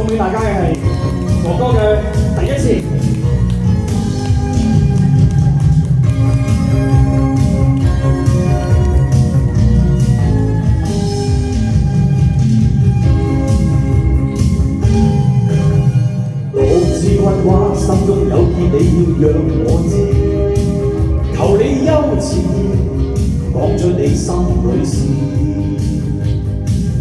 送俾大家嘅係哥哥嘅第一次。獨自困惑，心中有結，你要讓我知，求你優次講出你心裏事。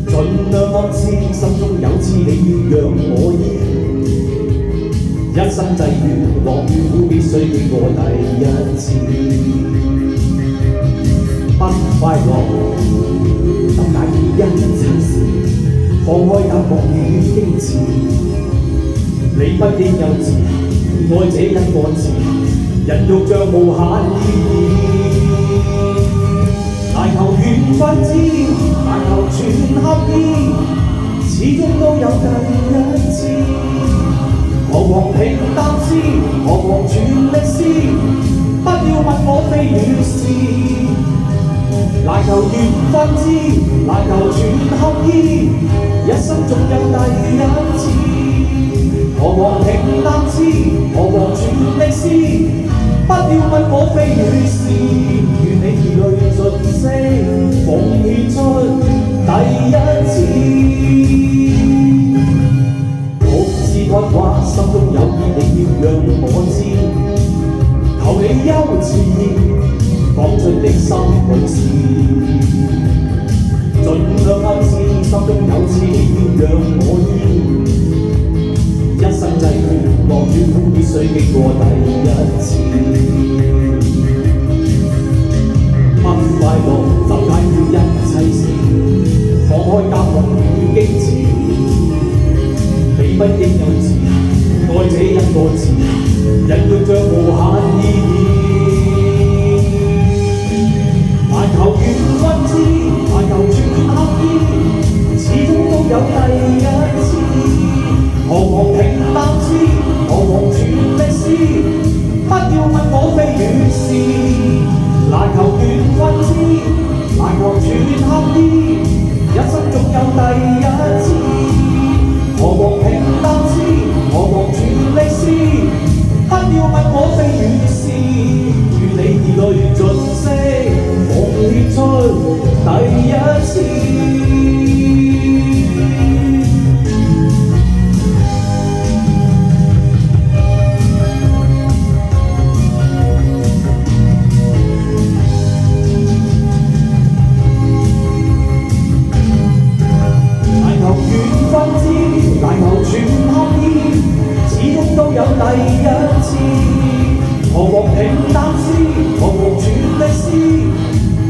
盡量暗示，心中有刺，你要讓我醫。一生際遇，樂與苦必須經過第一次。不快樂，怎解決一切事？放開眼望與矜持，你不應幼稚，愛這一個字，人肉像無限意義。但求緣分知，但求全合意，始終都有第一次。何妨平淡思，何妨全力試，不要問我非與是。難求緣分知，難求全合意，一生總有第一次。何妨平淡思，何妨全力試，不要問我非與是。願你兒淚盡瀉，奉獻出第一次。獨自困惑，心中有意，你要讓我知，求你優次講出你心裏事。盡量暗示，心中有刺，你要讓我醫。一生際遇，樂與苦必須經過第一次。不快樂，怎解決一切事？放開隔膜與矜持，你不應幼稚，愛這一個字，人肉像無限意義。但求緣分知，但求全合意，始終都有第一次。何妨平淡思，何妨全力試，不要問我非與是。難求緣分知，難求全合意，一生總有第一次。何妨平淡思，何妨全力試，不要問我非與是。願你兒淚盡瀉，奉獻出第一次。難求全合意，始終都有第一次。何妨平淡思，何妨全力試，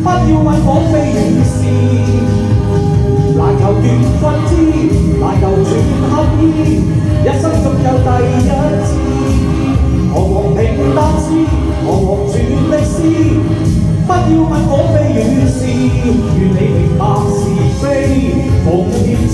不要問我非與是。難求緣分知，難求全合意，一生總有第一次。何妨平淡思，何妨全力試，不要問我非與是。願你明白是非，奉獻出